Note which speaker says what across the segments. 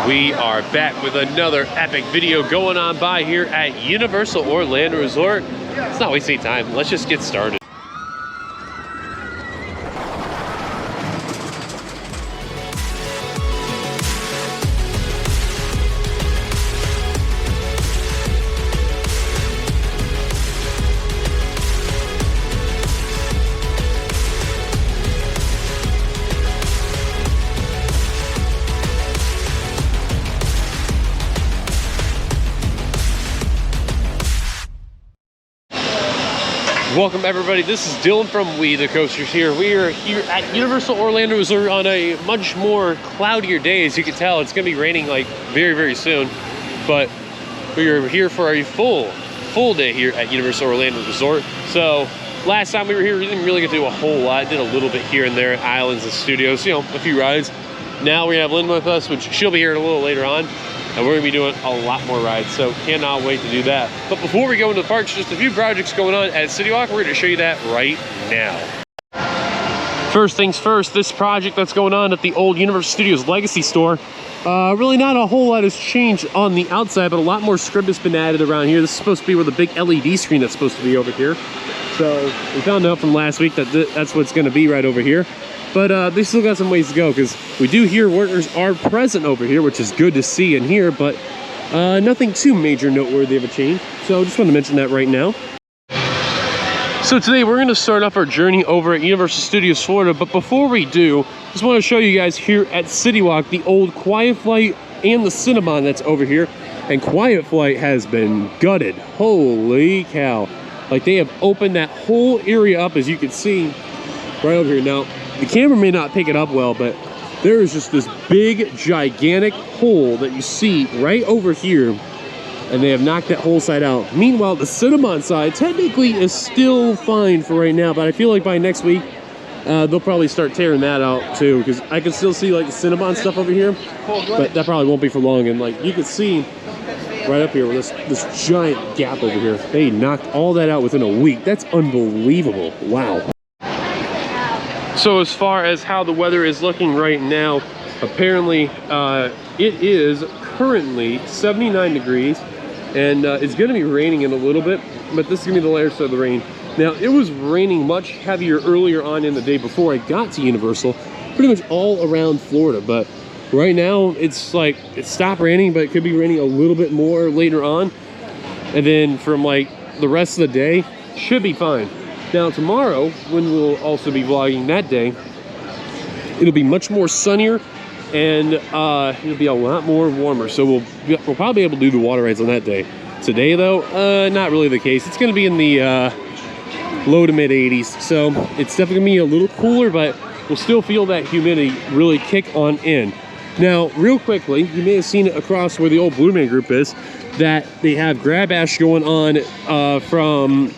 Speaker 1: We are back with another epic video going on by here at Universal Orlando Resort. Let's not waste any time. Let's just get started. Welcome everybody, this is Dillon from WeTheCoasters here. We are here at Universal Orlando Resort on a much more cloudier day. As you can tell, it's going to be raining like very soon. But we are here for a full day here at Universal Orlando Resort. So last time we were here, we didn't really get to do a whole lot. Did a little bit here and there, islands and studios, you know, a few rides. Now we have Lynn with us, which she'll be here a little later on. And we're gonna be doing a lot more rides, so cannot wait to do that. But before we go into the parks, just a few projects going on at City Walk. We're gonna show you that right now. First things first, this project that's going on at the old Universal Studios Legacy store. Really not a whole lot has changed on the outside, but a lot more script has been added around here. This is supposed to be where the big LED screen that's supposed to be over here. So we found out from last week that that's what's gonna be right over here. But they still got some ways to go because we do hear workers are present over here, which is good to see and hear, but nothing too major noteworthy of a change. So I just want to mention that right now. So today we're going to start off our journey over at Universal Studios Florida, but before we do, just want to show you guys here at City Walk the old Quiet Flight and the Cinnabon that's over here. And Quiet Flight has been gutted. Holy cow. Like they have opened that whole area up, as you can see right over here. Now, the camera may not pick it up well, but there is just this big, gigantic hole that you see right over here, and they have knocked that whole side out. Meanwhile, the Cinnabon side technically is still fine for right now, but I feel like by next week, they'll probably start tearing that out too, because I can still see like the Cinnabon stuff over here, but that probably won't be for long. And like you can see right up here with this giant gap over here, they knocked all that out within a week. That's unbelievable. Wow. So as far as how the weather is looking right now, apparently it is currently 79 degrees, and it's going to be raining in a little bit, but this is going to be the last of the rain. Now, it was raining much heavier earlier on in the day before I got to Universal, pretty much all around Florida, but right now it's like it stopped raining, but it could be raining a little bit more later on, and then from like the rest of the day should be fine. Now tomorrow, when we'll also be vlogging that day, it'll be much more sunnier, and it'll be a lot more warmer. So we'll probably be able to do the water rides on that day. Today though, not really the case. It's gonna be in the low to mid 80s. So it's definitely gonna be a little cooler, but we'll still feel that humidity really kick on in. Now, real quickly, you may have seen it across where the old Blue Man Group is, that they have Grab Bash going on from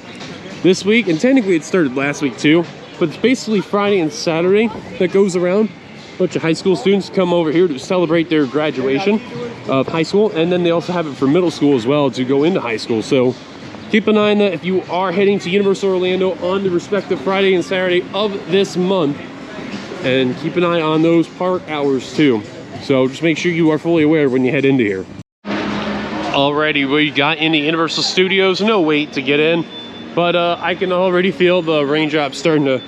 Speaker 1: this week, and technically it started last week too, but it's basically Friday and Saturday that goes around. A bunch of high school students come over here to celebrate their graduation of high school, and then they also have it for middle school as well to go into high school. So keep an eye on that if you are heading to Universal Orlando on the respective Friday and Saturday of this month, and keep an eye on those park hours too. So just make sure you are fully aware when you head into here. Alrighty, we got into Universal Studios. No wait to get in. But I can already feel the raindrops starting to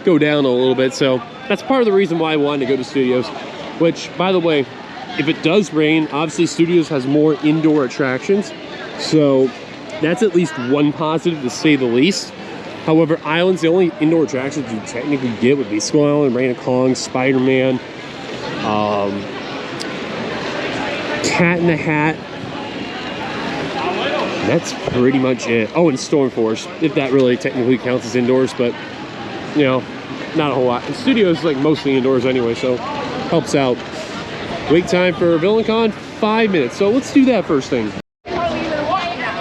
Speaker 1: go down a little bit. So that's part of the reason why I wanted to go to Studios. Which, by the way, if it does rain, obviously Studios has more indoor attractions. So that's at least one positive, to say the least. However, Islands, the only indoor attractions you technically get would be Skull Island, Rain of Kong, Spider-Man, Cat in the Hat. That's pretty much it. Oh, and Storm Force, if that really technically counts as indoors, but you know, not a whole lot. And Studios is like mostly indoors anyway, so helps out. Wait time for VillainCon, 5 minutes. So let's do that first thing.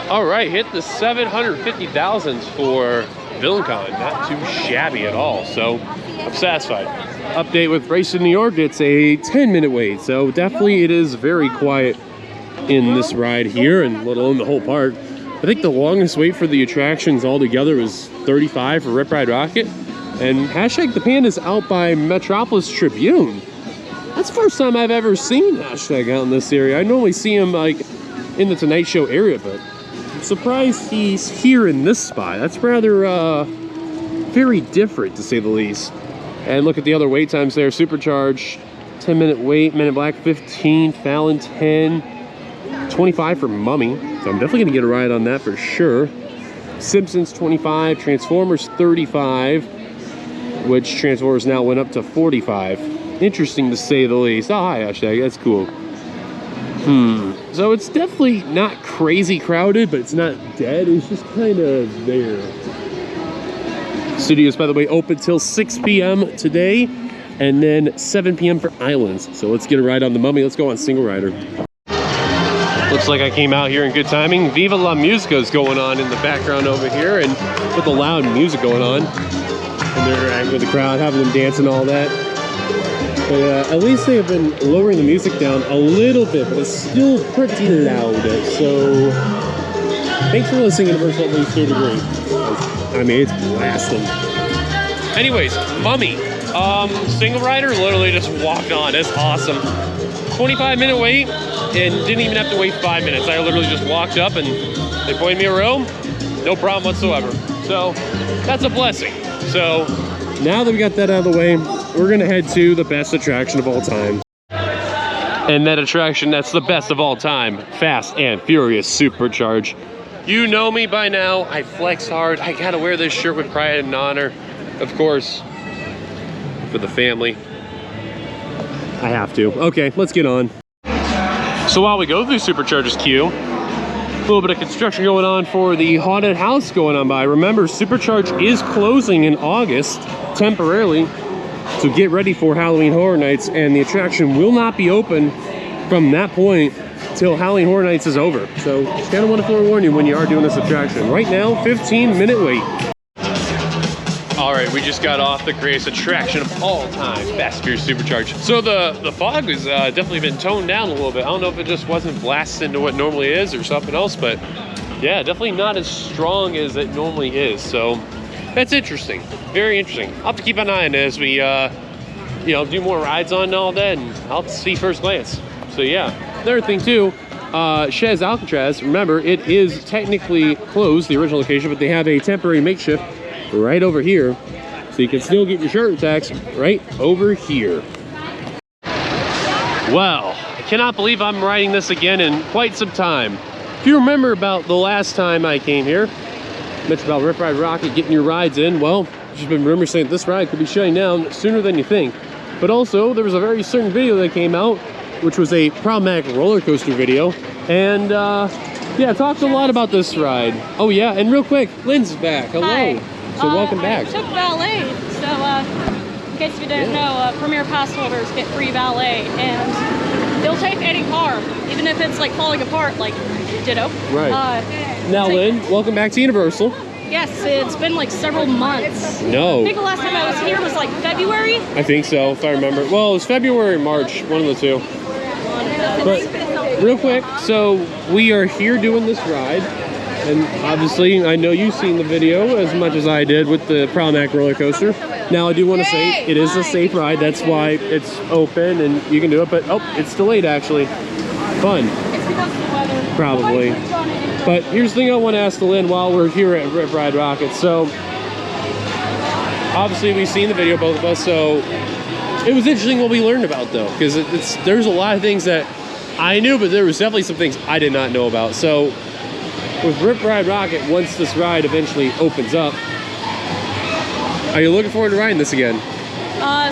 Speaker 1: All right, hit the 750,000s for VillainCon. Not too shabby at all, so I'm satisfied. Update with Race in New York, it's a 10-minute wait, so definitely it is very quiet in this ride here, and let alone the whole park. I think the longest wait for the attractions altogether was 35 for Rip Ride Rockit, and hashtag the Panda's out by Metropolis Tribune. That's the first time I've ever seen Hashtag out in this area. I normally see him like in the Tonight Show area, but I'm surprised he's here in this spot. That's rather very different, to say the least. And look at the other wait times there. Supercharged, 10-minute wait. Men in Black, 15. Fallon, 10. 25 for Mummy. So I'm definitely going to get a ride on that for sure. Simpsons, 25. Transformers, 35. Which Transformers now went up to 45. Interesting, to say the least. Oh, hi, Hashtag. That's cool. So it's definitely not crazy crowded, but it's not dead. It's just kind of there. Studios, by the way, open till 6 p.m. today, and then 7 p.m. for Islands. So let's get a ride on the Mummy. Let's go on Single Rider. Looks like I came out here in good timing. Viva La Musica is going on in the background over here, and with the loud music going on. And they're interacting with the crowd, having them dance and all that. But at least they have been lowering the music down a little bit, but it's still pretty loud. So thanks for listening, Universal, at least to a degree. I mean, it's blasting. Anyways, Mummy. Single rider literally just walked on. That's awesome. 25-minute wait, and didn't even have to wait 5 minutes. I literally just walked up and they pointed me a room. No problem whatsoever. So that's a blessing. So now that we got that out of the way, we're gonna head to the best attraction of all time. And that attraction that's the best of all time, Fast and Furious Supercharge. You know me by now, I flex hard. I gotta wear this shirt with pride and honor. Of course, for the family. I have to. Okay, let's get on. So while we go through Supercharge's queue, a little bit of construction going on for the haunted house going on by. Remember, Supercharge is closing in August temporarily, so get ready for Halloween Horror Nights, and the attraction will not be open from that point till Halloween Horror Nights is over. So just kind of want to forewarn you when you are doing this attraction. Right now, 15-minute wait. All right, we just got off the greatest attraction of all time, Fast and Furious Supercharge. So the fog has definitely been toned down a little bit. I don't know if it just wasn't blasted into what normally is or something else, but yeah, definitely not as strong as it normally is. So that's interesting, very interesting. I'll have to keep an eye on it as we, you know, do more rides on and all that, and I'll have to see first glance. So yeah, another thing too, Chez Alcatraz, remember, it is technically closed, the original location, but they have a temporary makeshift right over here, so you can still get your shirt and tax right over here. Well, I cannot believe I'm riding this again in quite some time. If you remember about the last time I came here, I mentioned about Rip Ride Rockit, getting your rides in. Well, there's been rumors saying that this ride could be shutting down sooner than you think. But also, there was a very certain video that came out, which was a problematic roller coaster video, and yeah, talked a lot about this ride. Oh yeah, and real quick, Lynn's back. Hello.
Speaker 2: Hi.
Speaker 1: So welcome back.
Speaker 2: I took valet, so in case you didn't know, Premier Pass holders get free valet, and they'll take any car, even if it's like falling apart, like Ditto.
Speaker 1: Right. Now, Lynn, welcome back to Universal.
Speaker 2: Yes, it's been like several months.
Speaker 1: No.
Speaker 2: I think the last time I was here was like February.
Speaker 1: I think so, if I remember. Well, it was February or March, one of the two. But real quick, so we are here doing this ride. And obviously, I know you've seen the video as much as I did with the problematic roller coaster. Now, I do want to say it is a safe ride. That's why it's open and you can do it. But, oh, it's delayed, actually. Fun.
Speaker 2: It's because of the weather.
Speaker 1: Probably. But here's the thing I want to ask Lynn while we're here at Rip Ride Rockit. So, obviously, we've seen the video, both of us. So, it was interesting what we learned about, though. Because there's a lot of things that I knew, but there was definitely some things I did not know about. So, with Rip Ride Rockit, once this ride eventually opens up, are you looking forward to riding this again?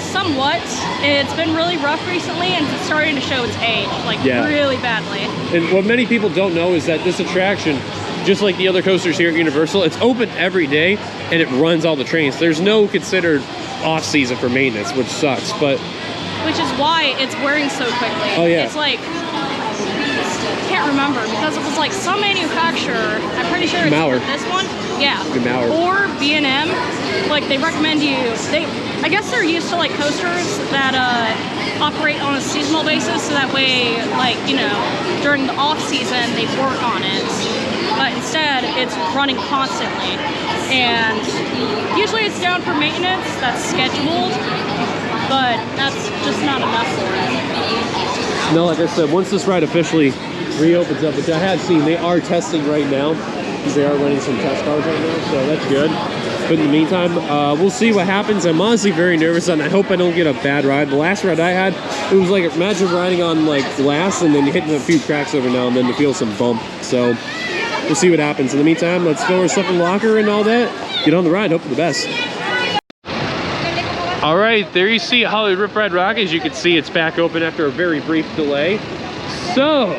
Speaker 2: Somewhat. It's been really rough recently, and it's starting to show its age, like really badly.
Speaker 1: And what many people don't know is that this attraction, just like the other coasters here at Universal, it's open every day, and it runs all the trains. There's no considered off-season for maintenance, which sucks, but...
Speaker 2: Which is why it's wearing so quickly.
Speaker 1: Oh, yeah.
Speaker 2: It's like... can't remember because it was like some manufacturer, I'm pretty sure it's this one, or B&M, like they recommend you, I guess they're used to like coasters that operate on a seasonal basis, so that way, like, you know, during the off season they work on it, but instead it's running constantly, and usually it's down for maintenance that's scheduled, but that's just not enough for it.
Speaker 1: No, like I said, once this ride officially reopens up, which I have seen, they are testing right now, because they are running some test cars right now, so that's good. But in the meantime, we'll see what happens. I'm honestly very nervous, and I hope I don't get a bad ride. The last ride I had, it was like, imagine riding on like glass and then hitting a few cracks every now and then to feel some bump. So we'll see what happens. In the meantime, let's throw our stuff in the locker and all that. Get on the ride, hope for the best. All right, there you see Hollywood Rip Ride Rockit. As you can see, it's back open after a very brief delay. So,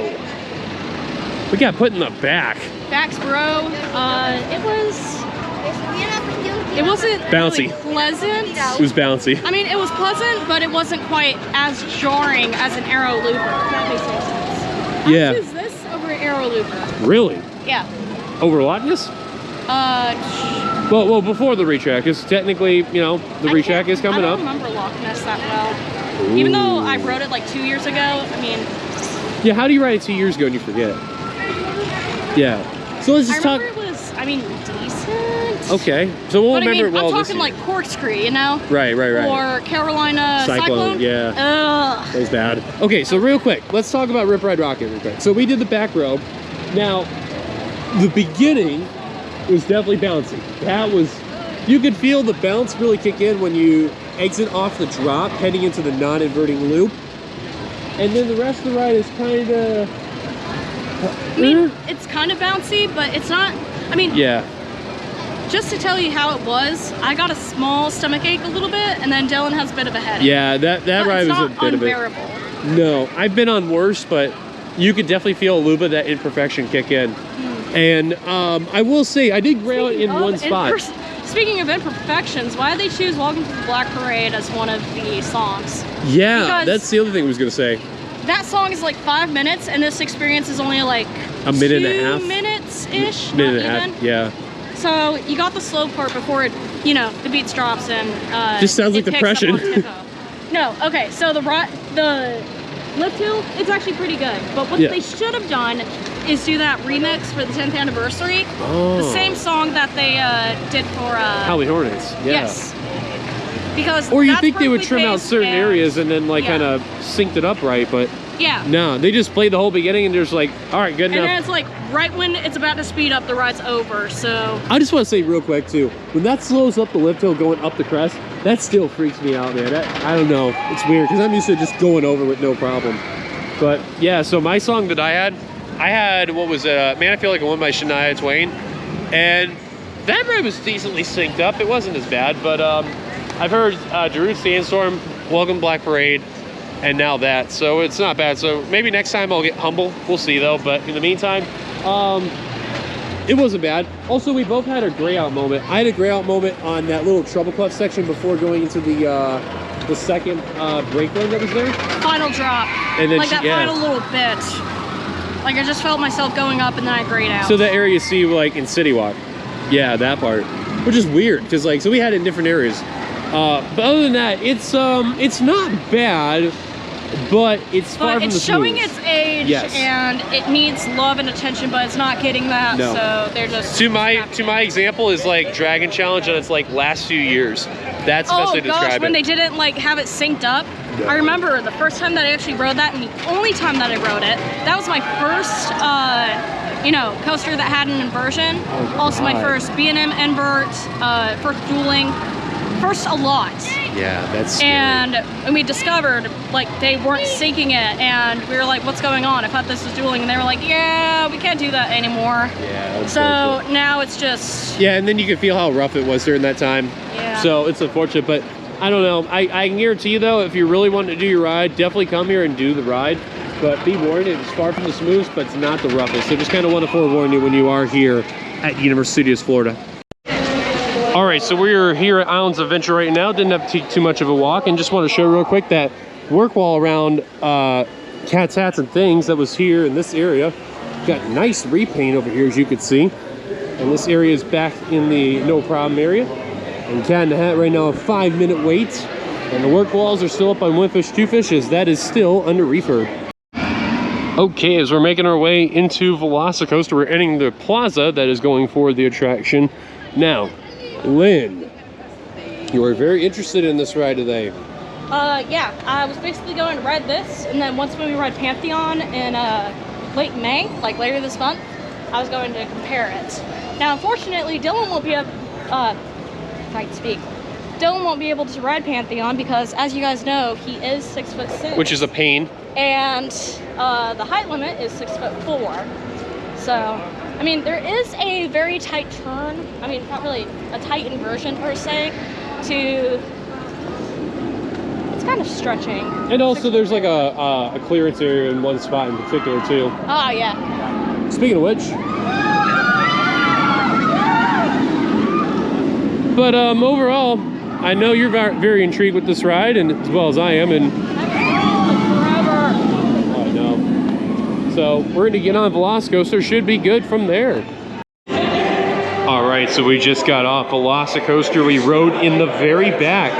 Speaker 1: we got put in the back.
Speaker 2: Facts, bro. It wasn't
Speaker 1: bouncy.
Speaker 2: Really pleasant.
Speaker 1: It was bouncy.
Speaker 2: I mean, it was pleasant, but it wasn't quite as jarring as an aero looper. If that makes any sense.
Speaker 1: Yeah.
Speaker 2: I choose this over an aero looper.
Speaker 1: Really?
Speaker 2: Yeah.
Speaker 1: Over Lockness? Well, before the retrack, because technically, you know, the retrack is coming up.
Speaker 2: I don't remember Loch Ness that well. Ooh. Even though I rode it like 2 years ago, I mean...
Speaker 1: Yeah, how do you ride it 2 years ago and you forget? Yeah. So let's just talk...
Speaker 2: I remember it was, I mean, decent.
Speaker 1: Okay. So we'll remember it well
Speaker 2: I'm talking like Corkscrew, you know?
Speaker 1: Right.
Speaker 2: Or Carolina Cyclone.
Speaker 1: Yeah.
Speaker 2: Ugh.
Speaker 1: That was bad. Okay, so real quick, let's talk about Rip Ride Rockit real quick. So we did the back row. Now, the beginning was definitely bouncy. That was, you could feel the bounce really kick in when you exit off the drop, heading into the non-inverting loop. And then the rest of the ride is kind of...
Speaker 2: I mean, it's kind of bouncy, but it's not, I mean...
Speaker 1: Yeah.
Speaker 2: Just to tell you how it was, I got a small stomach ache a little bit, and then Dillon has a bit of a headache.
Speaker 1: Yeah, that ride was a bit
Speaker 2: unbearable.
Speaker 1: of it. No, I've been on worse, but you could definitely feel a little bit of that imperfection kick in. And I will say, I did grail it in one spot.
Speaker 2: Speaking of imperfections, why did they choose Welcome to the Black Parade as one of the songs?
Speaker 1: Yeah,
Speaker 2: because
Speaker 1: that's the other thing I was going to say.
Speaker 2: That song is like 5 minutes, and this experience is only like
Speaker 1: a minute and a half.
Speaker 2: 2 minutes-ish,
Speaker 1: minute and a half, yeah.
Speaker 2: So you got the slow part before it, you know, the beats drops and
Speaker 1: just sounds like depression.
Speaker 2: No, okay, so the lift hill, it's actually pretty good. But what they should have done is do that remix for the 10th anniversary.
Speaker 1: Oh.
Speaker 2: The same song that they did for
Speaker 1: Howie Hornets. Yeah.
Speaker 2: Yes. Because
Speaker 1: or you think they would trim out certain areas and then like kind of synced it up right, but no, they just played the whole beginning and they're just like, all right, good enough.
Speaker 2: And then it's like right when it's about to speed up, the ride's over. So
Speaker 1: I just want to say real quick too, when that slows up the lift hill going up the crest, that still freaks me out, man. I don't know, it's weird because I'm used to just going over with no problem. But yeah, so my song that I had what was it? Man, I Feel Like a Woman by Shania Twain, and that ride was decently synced up. It wasn't as bad, but I've heard Darude Sandstorm, Welcome Black Parade, and now that, so it's not bad. So maybe next time I'll get humble. We'll see though. But in the meantime, it wasn't bad. Also, we both had a gray out moment. I had a gray out moment on that little treble clef section before going into the second brake run that was there.
Speaker 2: Final drop.
Speaker 1: And then
Speaker 2: like that final little bit. Like I just felt myself going up and then I grayed out.
Speaker 1: So that area you see like in City Walk. Yeah, that part. Which is weird because like, so we had it in different areas. But other than that, it's not bad, but it's far from the smooth.
Speaker 2: It's showing its age, and it needs love and attention, but it's not getting that. No. So they're just to my example is like Dragon Challenge, and it's like last few years. That's the best way to describe it. When they didn't like have it synced up. No. I remember the first time that I actually rode that, and the only time that I rode it. That was my first, you know, coaster that had an inversion. Oh, also my first B&M invert, first dueling. First a lot.
Speaker 1: Yeah, that's scary.
Speaker 2: And we discovered like they weren't syncing it, and we were like, what's going on? I thought this was dueling, and they were like, yeah, we can't do that anymore. Yeah. So now it's just...
Speaker 1: Yeah, and then you can feel how rough it was during that time. Yeah. So it's unfortunate, but I don't know. I can guarantee you though, if you really want to do your ride, definitely come here and do the ride. But be warned, it's far from the smoothest, but it's not the roughest. So just kind of want to forewarn you when you are here at Universal Studios Florida. All right, so we're here at Islands of Adventure right now. Didn't have to take too much of a walk, and just want to show real quick that work wall around Cats, Hats, and Things that was here in this area. Got nice repaint over here, as you can see. And this area is back in the no problem area. And Cat in the Hat right now, a 5-minute wait. And the work walls are still up on One Fish, Two Fishes. That is still under refurb. Okay, as we're making our way into WeTheCoasters, we're entering the plaza that is going for the attraction. Now, Lynn, you are very interested in this ride today.
Speaker 2: Yeah, I was basically going to ride this, and then once when we ride Pantheon in late May, like later this month, I was going to compare it. Now, unfortunately, Dillon won't be able, if I can speak, Dillon won't be able to ride Pantheon because, as you guys know, he is 6'6",
Speaker 1: which is a pain.
Speaker 2: And the height limit is 6'4". So, I mean, there is a very tight turn. I mean, not really a tight inversion per se. It's kind of stretching.
Speaker 1: And also, there's like a clearance area in one spot in particular too.
Speaker 2: Oh yeah.
Speaker 1: Speaking of which. But overall, I know you're very intrigued with this ride, and as well as I am, and
Speaker 2: forever.
Speaker 1: I know. So we're gonna get on WeTheCoasters. Should be good from there. All right, so we just got off WeTheCoaster. We rode in the very back.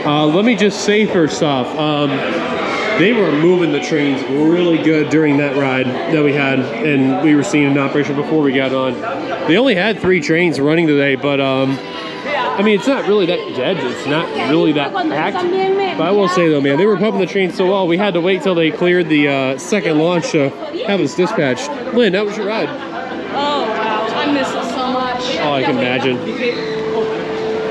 Speaker 1: Let me just say first off, they were moving the trains really good during that ride that we had, and we were seeing an operation before we got on. They only had 3 trains running today, but I mean, it's not really that dead. It's not really that packed. But I will say though, man, they were pumping the train so well, we had to wait till they cleared the second launch to have us dispatched. Lynn, how was your ride?
Speaker 2: Oh, wow. I miss it so much.
Speaker 1: Oh, I can imagine.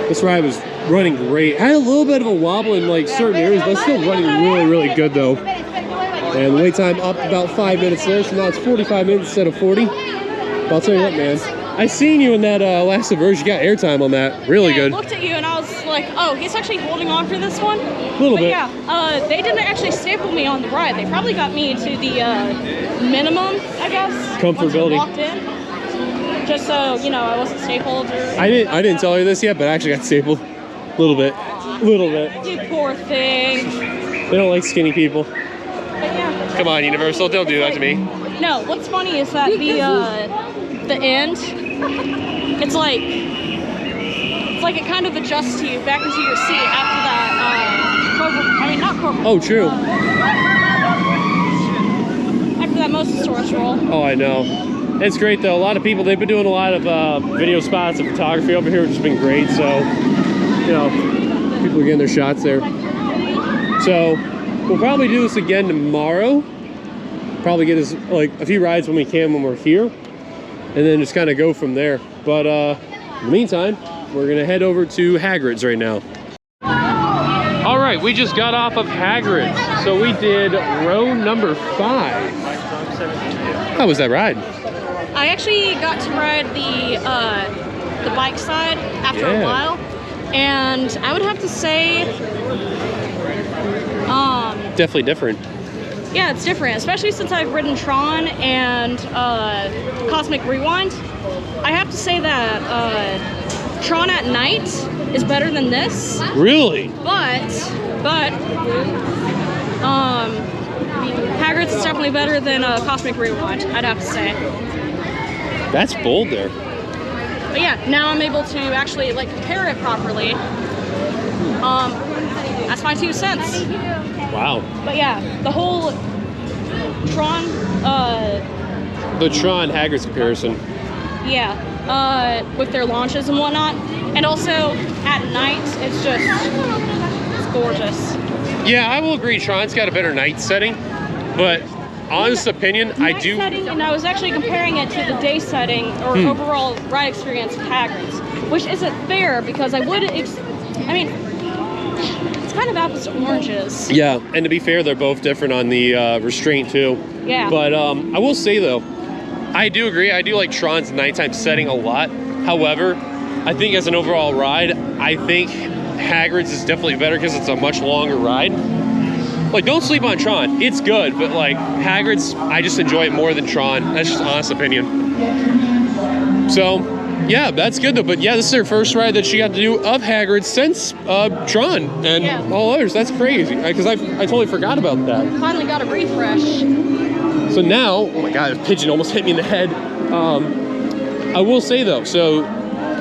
Speaker 1: This ride was running great. I had a little bit of a wobble in like certain areas, but still running really, really good though. And the wait time up about 5 minutes there, so now it's 45 minutes instead of 40. But I'll tell you what, man. I seen you in that last diversion. You got airtime on that. Really good.
Speaker 2: I looked at you and I was like, oh, he's actually holding on for this one.
Speaker 1: A little bit.
Speaker 2: Yeah, they didn't actually staple me on the ride. They probably got me to the minimum, I guess.
Speaker 1: Comfortability.
Speaker 2: Once I walked in. Just so, you know, I wasn't stapled.
Speaker 1: I didn't tell you this yet, but I actually got stapled. A little bit. A little bit.
Speaker 2: You poor thing.
Speaker 1: They don't like skinny people.
Speaker 2: But yeah.
Speaker 1: Come on, Universal. Don't do that to me.
Speaker 2: No, what's funny is that the end, it's like it kind of adjusts you back into your seat after that,
Speaker 1: Oh, true.
Speaker 2: After that Mosasaurus roll.
Speaker 1: Oh, I know. It's great though. A lot of people, they've been doing a lot of video spots and photography over here, which has been great. So, you know, people are getting their shots there. So, we'll probably do this again tomorrow. Probably get us like a few rides when we can when we're here, and then just kind of go from there. But in the meantime, we're gonna head over to Hagrid's right now. All right, we just got off of Hagrid's. So we did row number 5. How was that ride?
Speaker 2: I actually got to ride the bike side after a while, and I would have to say,
Speaker 1: definitely different.
Speaker 2: Yeah, it's different, especially since I've ridden Tron and Cosmic Rewind. I have to say that Tron at night is better than this.
Speaker 1: Really?
Speaker 2: But Hagrid's is definitely better than Cosmic Rewind, I'd have to say.
Speaker 1: That's bold there.
Speaker 2: But yeah, now I'm able to actually like compare it properly. That's my 2 cents.
Speaker 1: Wow.
Speaker 2: But yeah, the whole Tron,
Speaker 1: the Tron Hagrid's comparison.
Speaker 2: Yeah, with their launches and whatnot. And also at night, it's gorgeous.
Speaker 1: Yeah, I will agree. Tron's got a better night setting, but honest opinion, I do.
Speaker 2: Setting, and I was actually comparing it to the day setting or overall ride experience of Hagrid's, which isn't fair because I would. I mean, it's kind of apples to oranges.
Speaker 1: Yeah, and to be fair, they're both different on the restraint too.
Speaker 2: Yeah.
Speaker 1: But I will say though, I do agree. I do like Tron's nighttime setting a lot. However, I think as an overall ride, I think Hagrid's is definitely better because it's a much longer ride. Like, don't sleep on Tron. It's good, but like Hagrid's, I just enjoy it more than Tron. That's just honest opinion. So, yeah, that's good though. But yeah, this is her first ride that she got to do of Hagrid since Tron and all others. That's crazy because I totally forgot about that.
Speaker 2: Finally got a refresh.
Speaker 1: So now, oh my God, a pigeon almost hit me in the head. I will say though, so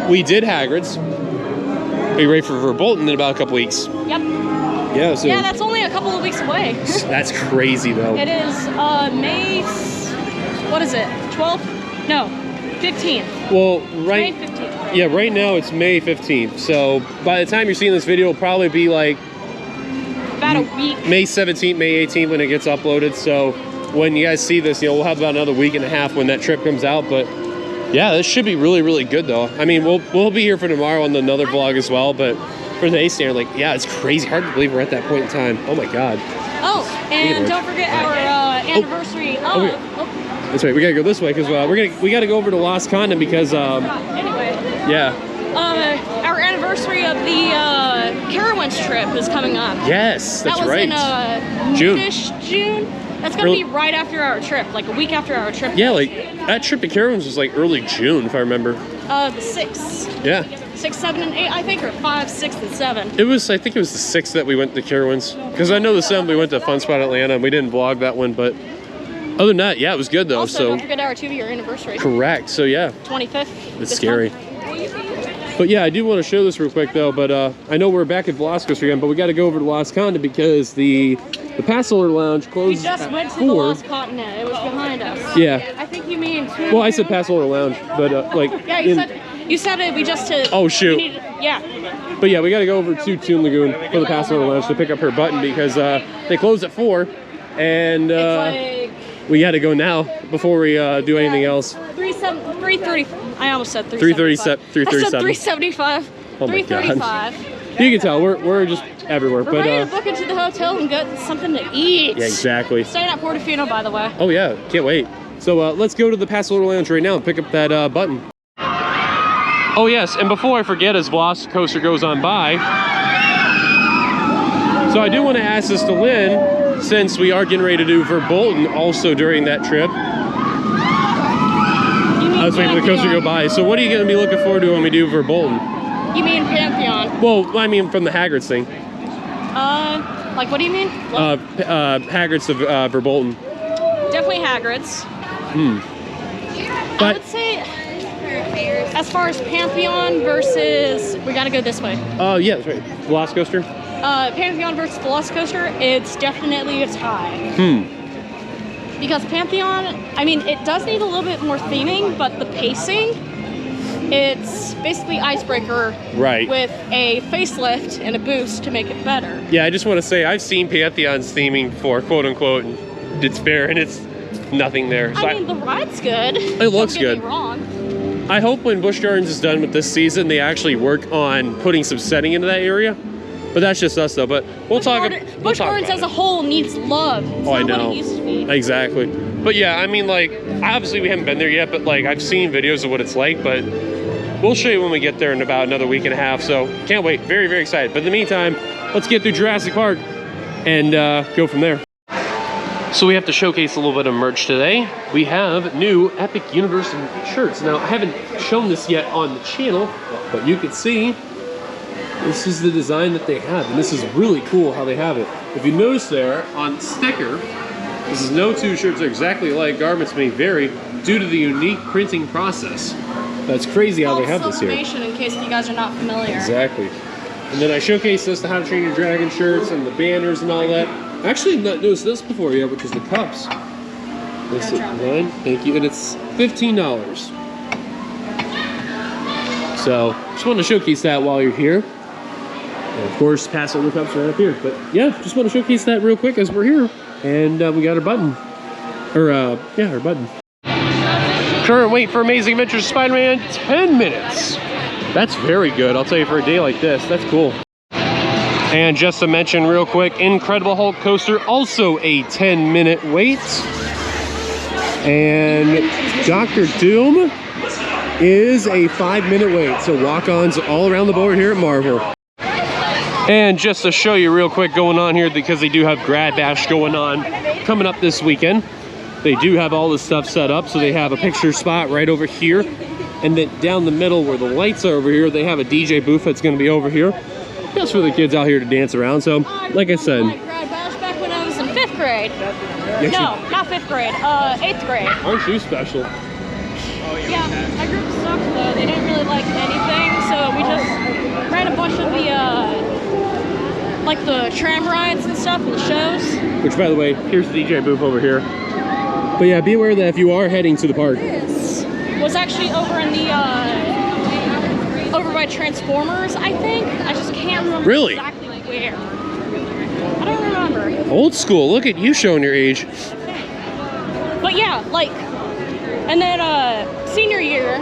Speaker 1: we did Hagrid's. Are you ready for Verbolten in about a couple weeks?
Speaker 2: Yep.
Speaker 1: Yeah, so
Speaker 2: yeah, that's only a couple of weeks away.
Speaker 1: That's crazy though.
Speaker 2: It is May, what is it, 12th? No, 15th.
Speaker 1: Well,
Speaker 2: May 15th.
Speaker 1: Yeah, right now it's May 15th. So by the time you're seeing this video, it'll probably be like
Speaker 2: about a week.
Speaker 1: May 17th, May 18th when it gets uploaded. So when you guys see this, you know, we'll have about another week and a half when that trip comes out. But yeah, this should be really, really good though. I mean, we'll be here for tomorrow on another vlog as well. But for the A standard, like, yeah, it's crazy. Hard to believe we're at that point in time. Oh my God.
Speaker 2: Oh, and don't forget our anniversary.
Speaker 1: That's right. We gotta go this way because we gotta go over to Lost Condom because
Speaker 2: anyway.
Speaker 1: Yeah.
Speaker 2: Our anniversary of the Carowinds trip is coming up.
Speaker 1: Yes, that's right.
Speaker 2: That was in June. That's gonna be right after our trip, like a week after our trip.
Speaker 1: Yeah, like that trip to Carowinds was like early June, if I remember.
Speaker 2: The 6th.
Speaker 1: Yeah.
Speaker 2: 6, 7, and 8, I think, or 5, 6, and 7.
Speaker 1: I think it was the 6th that we went to Carowinds. Because I know the 7th we went to Fun Spot Atlanta and we didn't vlog that one, but other than that, yeah, it was good though.
Speaker 2: Also, don't forget our 2-year anniversary.
Speaker 1: Correct. So yeah.
Speaker 2: 25th.
Speaker 1: It's scary. But yeah, I do want to show this real quick though. But I know we're back at Velocco's again, but we got to go over to Lost Condom because the Pass Holder Lounge closed at 4.
Speaker 2: We just went to the Lost Continent. It was behind us.
Speaker 1: Yeah.
Speaker 2: I think you mean.
Speaker 1: Well, I said Pass Holder Lounge, but like.
Speaker 2: Yeah, you said it. We just.
Speaker 1: Oh shoot.
Speaker 2: Yeah.
Speaker 1: But yeah, we got to go over to Toon Lagoon for the Pass Holder Lounge to pick up her button because they closed at 4, and we got to go now before we do anything else.
Speaker 2: 3:30. I almost said 3:37.
Speaker 1: 3:37.
Speaker 2: I said 3:75.
Speaker 1: Oh my
Speaker 2: 3:35.
Speaker 1: God. You can tell we're just everywhere.
Speaker 2: We're ready to book into the hotel and get something to eat.
Speaker 1: Yeah, exactly.
Speaker 2: Staying at Portofino, by the way.
Speaker 1: Oh yeah, can't wait. So let's go to the Pass Holder Lounge right now and pick up that button. Oh yes, and before I forget, as WeTheCoasters goes on by, so I do want to ask this to Lynn, since we are getting ready to do Verbolten also during that trip. I was waiting for the coaster to go by. So what are you going to be looking forward to when we do Verbolten?
Speaker 2: You mean Pantheon?
Speaker 1: Well, I mean from the Hagrid's thing.
Speaker 2: Like what do you mean?
Speaker 1: Hagrid's of Verbolten.
Speaker 2: Definitely Hagrid's.
Speaker 1: But
Speaker 2: I would say, as far as Pantheon versus, we gotta go this way.
Speaker 1: Yeah, that's right. Velocicoaster.
Speaker 2: Pantheon versus Velocicoaster, it's definitely a tie. Because Pantheon, I mean, it does need a little bit more theming, but the pacing, it's basically Icebreaker with a facelift and a boost to make it better.
Speaker 1: Yeah, I just want to say I've seen Pantheon's theming before, quote unquote, and it's fair, and it's nothing there. So
Speaker 2: I mean, the ride's good.
Speaker 1: It looks good.
Speaker 2: Don't get me wrong.
Speaker 1: I hope when Busch Gardens is done with this season, they actually work on putting some setting into that area. But that's just us though. But we'll talk about it.
Speaker 2: Busch Gardens as a whole needs love. It's
Speaker 1: I
Speaker 2: not
Speaker 1: know.
Speaker 2: what it used to be.
Speaker 1: Exactly. But yeah, I mean, like, obviously we haven't been there yet, but like I've seen videos of what it's like, but we'll show you when we get there in about another week and a half. So can't wait. Very, very excited. But in the meantime, let's get through Jurassic Park and go from there. So we have to showcase a little bit of merch today. We have new Epic Universe shirts. Now, I haven't shown this yet on the channel, but you can see this is the design that they have, and this is really cool how they have it. If you notice there on the sticker, this is no two shirts are exactly alike. Garments may vary due to the unique printing process. That's crazy how they have this here.
Speaker 2: In case you guys are not familiar.
Speaker 1: Exactly. And then I showcased this, the How to Train Your Dragon shirts and the banners and all that. I actually not noticed this before yet, which is the cups. This is $9, thank you, and it's $15. So just want to showcase that while you're here. And of course, Pass Holder cups right up here. But yeah, just want to showcase that real quick as we're here, and we got our button, or yeah, our button. Current wait for Amazing Adventures of Spider-Man, 10 minutes. That's very good, I'll tell you, for a day like this. That's cool. And just to mention real quick, Incredible Hulk coaster, also a 10-minute wait. And Dr. Doom is a 5-minute wait. So walk-ons all around the board here at Marvel. And just to show you real quick going on here, because they do have Grad Bash going on coming up this weekend. They do have all this stuff set up, so they have a picture spot right over here. And then down the middle where the lights are over here, they have a DJ booth that's going to be over here. Just for the kids out here to dance around. So, like I said,
Speaker 2: Grad Bash back when I was in 5th grade. No, not 5th grade. 8th grade.
Speaker 1: Aren't you special?
Speaker 2: Yeah, my group sucked though. They didn't really like anything, so we just ran a bunch of the like the tram rides and stuff and the shows. Which, by the way, here's the DJ booth over here. But yeah, be aware that if you are heading to the park, this was actually over in the over by Transformers, I think. I just can't remember exactly where. I don't
Speaker 1: Old school. Look at you showing your age.
Speaker 2: But yeah, like, and then senior year,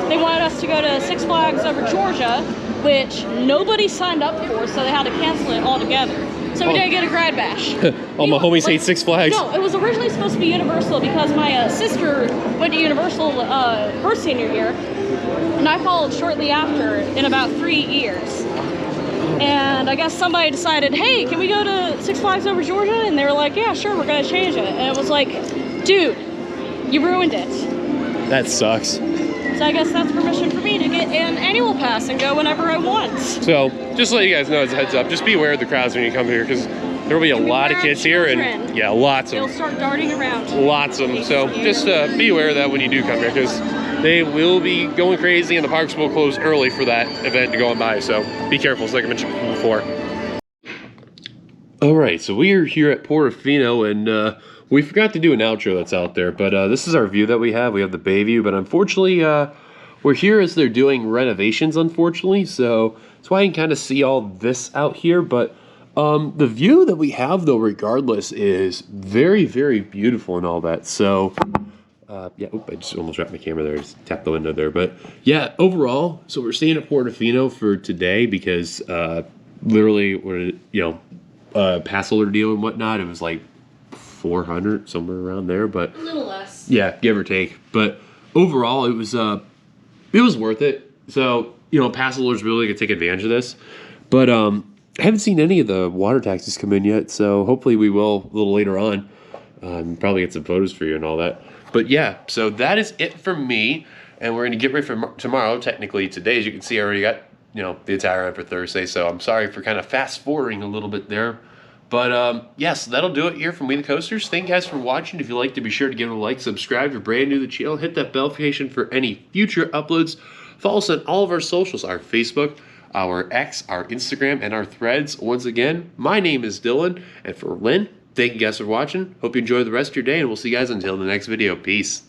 Speaker 2: they wanted us to go to Six Flags over Georgia, which nobody signed up for, so they had to cancel it altogether. So we didn't get a grad bash.
Speaker 1: All my homies hate Six Flags.
Speaker 2: No, it was originally supposed to be Universal because my sister went to Universal her senior year, and I followed shortly after in about 3 years. And I guess somebody decided, hey, can we go to Six Flags over Georgia? And they were like, yeah, sure, we're gonna change it. And it was like, dude, you ruined it.
Speaker 1: That sucks.
Speaker 2: So I guess that's permission for me to get an annual pass and go whenever I want.
Speaker 1: So, just to let you guys know as a heads up, just be aware of the crowds when you come here, because there will be a lot of kids here, and yeah, lots of them.
Speaker 2: They'll start darting around.
Speaker 1: Lots of them. So just be aware of that when you do come here, because they will be going crazy, and the parks will close early for that event to go on by. So be careful, like I mentioned before. All right, so we are here at Portofino, and we forgot to do an outro that's out there, but this is our view that we have. We have the bay view, but unfortunately, we're here as they're doing renovations, unfortunately, so that's why you can kind of see all this out here, but the view that we have, though, regardless, is very, very beautiful and all that, so... yeah, I just almost wrapped my camera there. I just tapped the window there. But yeah, overall, so we're staying at Portofino for today because literally, pass holder deal and whatnot, it was like $400, somewhere around there. But
Speaker 2: a little less.
Speaker 1: Yeah, give or take. But overall, it was worth it. So, pass holders really could take advantage of this. But I haven't seen any of the water taxis come in yet, so hopefully we will a little later on. Probably get some photos for you and all that. But yeah, so that is it for me, and we're going to get ready for tomorrow. Technically today, as you can see, I already got the attire on for Thursday, so I'm sorry for kind of fast forwarding a little bit there. But yes, that'll do it here from We The Coasters. Thank you guys for watching. If you like to, be sure to give it a like, subscribe if you're brand new to the channel, hit that bell notification for any future uploads. Follow us on all of our socials, our Facebook, our X, our Instagram, and our Threads. Once again, my name is Dylan, and for Lynn, thank you guys for watching. Hope you enjoy the rest of your day, and we'll see you guys until the next video. Peace.